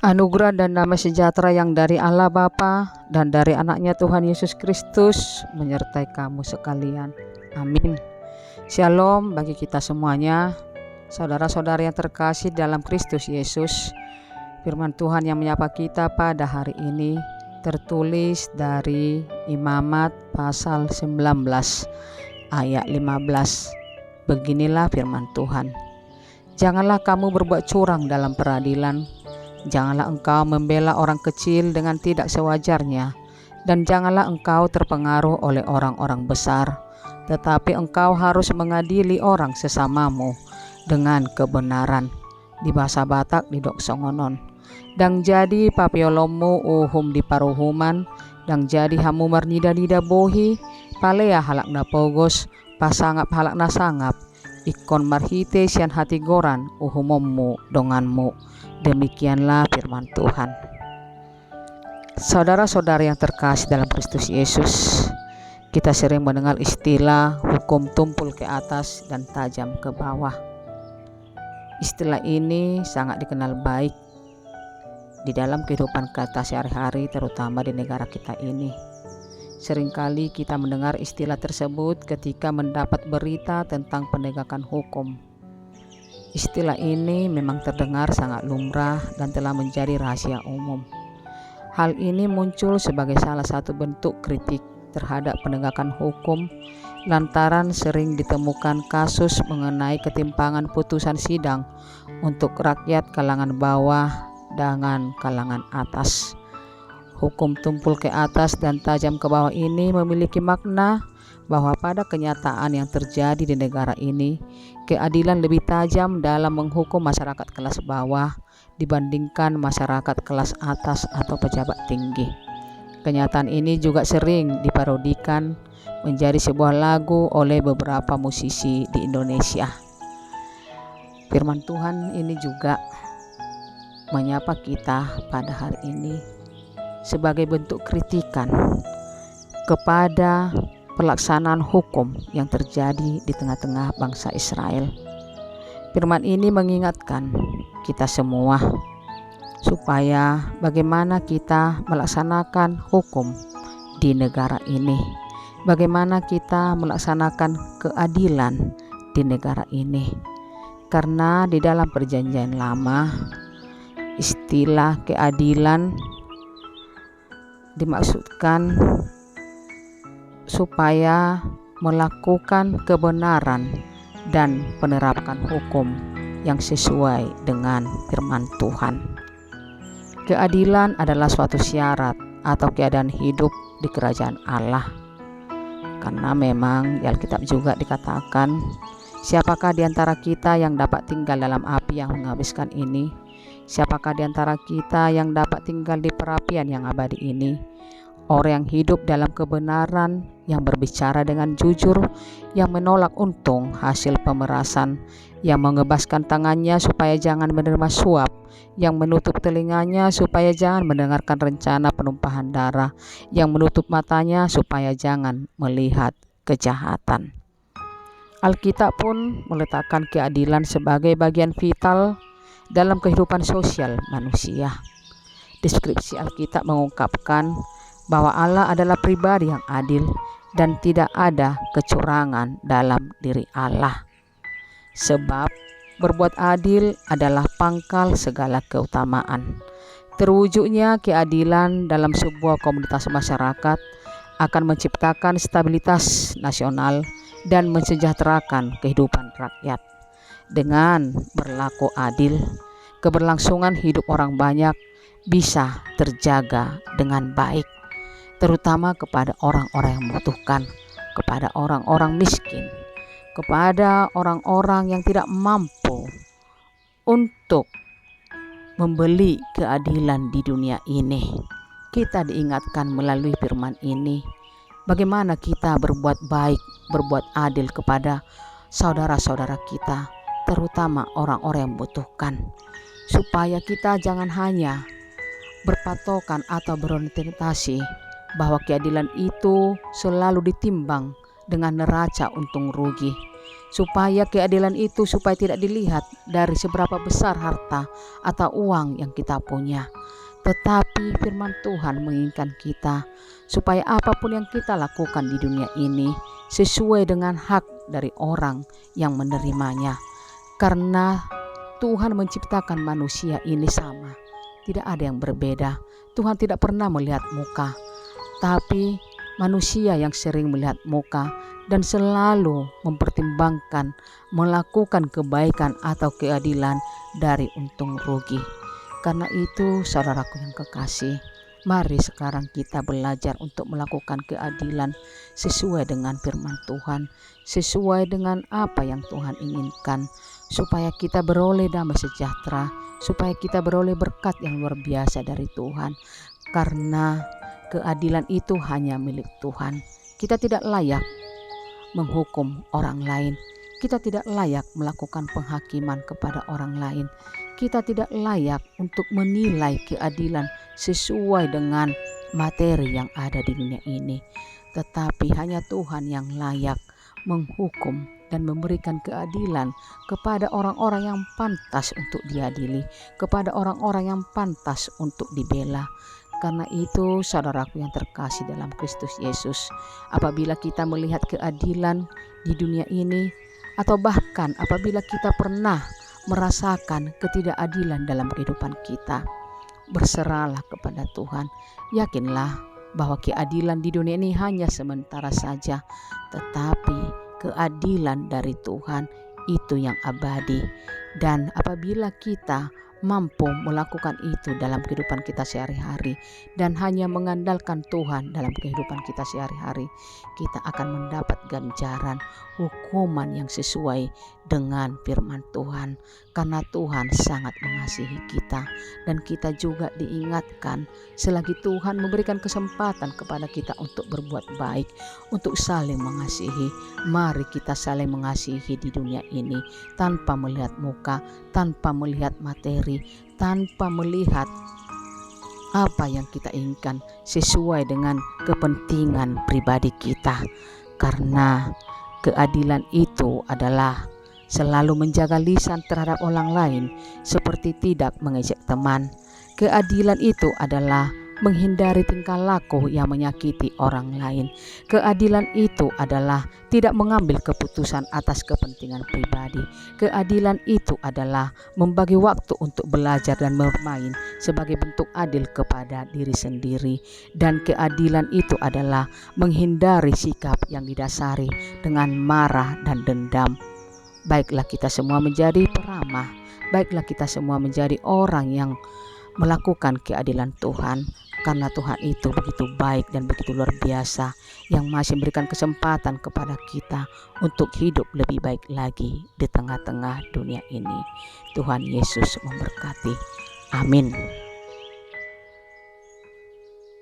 Anugerah dan damai sejahtera yang dari Allah Bapa dan dari anaknya Tuhan Yesus Kristus menyertai kamu sekalian. Amin. Shalom bagi kita semuanya, saudara-saudara yang terkasih dalam Kristus Yesus. Firman Tuhan yang menyapa kita pada hari ini tertulis dari Imamat pasal 19 ayat 15. Beginilah firman Tuhan. Janganlah kamu berbuat curang dalam peradilan. Janganlah engkau membela orang kecil dengan tidak sewajarnya, dan janganlah engkau terpengaruh oleh orang-orang besar, tetapi engkau harus mengadili orang sesamamu dengan kebenaran. Di bahasa Batak di dok songonon. Dang jadi papiolomu uhum di paruhuman, dang jadi hamu marnida-nida bohi, palea halak na pogos, pasangap halak na sangap, ikon marhite sian hati goran uhumommu donganmu. Demikianlah firman Tuhan. Saudara-saudara yang terkasih dalam Kristus Yesus, kita sering mendengar istilah hukum tumpul ke atas dan tajam ke bawah. Istilah ini sangat dikenal baik di dalam kehidupan kita sehari-hari, terutama di negara kita ini. Seringkali kita mendengar istilah tersebut ketika mendapat berita tentang penegakan hukum. Istilah ini memang terdengar sangat lumrah dan telah menjadi rahasia umum. Hal ini muncul sebagai salah satu bentuk kritik terhadap penegakan hukum lantaran sering ditemukan kasus mengenai ketimpangan putusan sidang untuk rakyat kalangan bawah dengan kalangan atas. Hukum tumpul ke atas dan tajam ke bawah ini memiliki makna bahwa pada kenyataan yang terjadi di negara ini, keadilan lebih tajam dalam menghukum masyarakat kelas bawah dibandingkan masyarakat kelas atas atau pejabat tinggi. Kenyataan ini juga sering diparodikan menjadi sebuah lagu oleh beberapa musisi di Indonesia. Firman Tuhan ini juga menyapa kita pada hari ini sebagai bentuk kritikan kepada pelaksanaan hukum yang terjadi di tengah-tengah bangsa Israel. Firman ini mengingatkan kita semua supaya bagaimana kita melaksanakan hukum di negara ini, bagaimana kita melaksanakan keadilan di negara ini. Karena di dalam perjanjian lama, istilah keadilan dimaksudkan supaya melakukan kebenaran dan menerapkan hukum yang sesuai dengan firman Tuhan. Keadilan adalah suatu syarat atau keadaan hidup di kerajaan Allah. Karena memang di Alkitab juga dikatakan, siapakah di antara kita yang dapat tinggal dalam api yang menghabiskan ini? Siapakah di antara kita yang dapat tinggal di perapian yang abadi ini? Orang yang hidup dalam kebenaran, yang berbicara dengan jujur, yang menolak untung hasil pemerasan, yang mengebaskan tangannya supaya jangan menerima suap, yang menutup telinganya supaya jangan mendengarkan rencana penumpahan darah, yang menutup matanya supaya jangan melihat kejahatan. Alkitab pun meletakkan keadilan sebagai bagian vital dalam kehidupan sosial manusia. Deskripsi Alkitab mengungkapkan bahwa Allah adalah pribadi yang adil dan tidak ada kecurangan dalam diri Allah. Sebab berbuat adil adalah pangkal segala keutamaan. Terwujudnya keadilan dalam sebuah komunitas masyarakat akan menciptakan stabilitas nasional dan mensejahterakan kehidupan rakyat. Dengan berlaku adil, keberlangsungan hidup orang banyak bisa terjaga dengan baik, terutama kepada orang-orang yang membutuhkan, kepada orang-orang miskin, kepada orang-orang yang tidak mampu untuk membeli keadilan di dunia ini. Kita diingatkan melalui firman ini, bagaimana kita berbuat baik, berbuat adil kepada saudara-saudara kita, terutama orang-orang yang membutuhkan, supaya kita jangan hanya berpatokan atau berorientasi bahwa keadilan itu selalu ditimbang dengan neraca untung rugi, supaya keadilan itu supaya tidak dilihat dari seberapa besar harta atau uang yang kita punya. Tetapi firman Tuhan menginginkan kita supaya apapun yang kita lakukan di dunia ini sesuai dengan hak dari orang yang menerimanya. Karena Tuhan menciptakan manusia ini sama, tidak ada yang berbeda. Tuhan tidak pernah melihat muka, tapi manusia yang sering melihat muka dan selalu mempertimbangkan melakukan kebaikan atau keadilan dari untung rugi. Karena itu, saudaraku yang kekasih, mari sekarang kita belajar untuk melakukan keadilan sesuai dengan firman Tuhan, sesuai dengan apa yang Tuhan inginkan, supaya kita beroleh damai sejahtera, supaya kita beroleh berkat yang luar biasa dari Tuhan. Karena keadilan itu hanya milik Tuhan. Kita tidak layak menghukum orang lain. Kita tidak layak melakukan penghakiman kepada orang lain. Kita tidak layak untuk menilai keadilan sesuai dengan materi yang ada di dunia ini. Tetapi hanya Tuhan yang layak menghukum dan memberikan keadilan kepada orang-orang yang pantas untuk diadili, kepada orang-orang yang pantas untuk dibela. Karena itu, saudaraku yang terkasih dalam Kristus Yesus, apabila kita melihat keadilan di dunia ini, atau bahkan apabila kita pernah merasakan ketidakadilan dalam kehidupan kita, berserahlah kepada Tuhan. Yakinlah bahwa keadilan di dunia ini hanya sementara saja, tetapi keadilan dari Tuhan itu yang abadi. Dan apabila kita mampu melakukan itu dalam kehidupan kita sehari-hari dan hanya mengandalkan Tuhan dalam kehidupan kita sehari-hari, kita akan mendapat ganjaran hukuman yang sesuai dengan firman Tuhan. Karena Tuhan sangat mengasihi kita, dan kita juga diingatkan selagi Tuhan memberikan kesempatan kepada kita untuk berbuat baik, untuk saling mengasihi. Mari kita saling mengasihi di dunia ini tanpa melihat muka, tanpa melihat materi, tanpa melihat apa yang kita inginkan sesuai dengan kepentingan pribadi kita. Karena keadilan itu adalah selalu menjaga lisan terhadap orang lain seperti tidak mengejek teman. Keadilan itu adalah menghindari tingkah laku yang menyakiti orang lain. Keadilan itu adalah tidak mengambil keputusan atas kepentingan pribadi. Keadilan itu adalah membagi waktu untuk belajar dan bermain sebagai bentuk adil kepada diri sendiri. Dan keadilan itu adalah menghindari sikap yang didasari dengan marah dan dendam. Baiklah kita semua menjadi peramah, baiklah kita semua menjadi orang yang melakukan keadilan Tuhan, karena Tuhan itu begitu baik dan begitu luar biasa, yang masih memberikan kesempatan kepada kita untuk hidup lebih baik lagi di tengah-tengah dunia ini. Tuhan Yesus memberkati. Amin.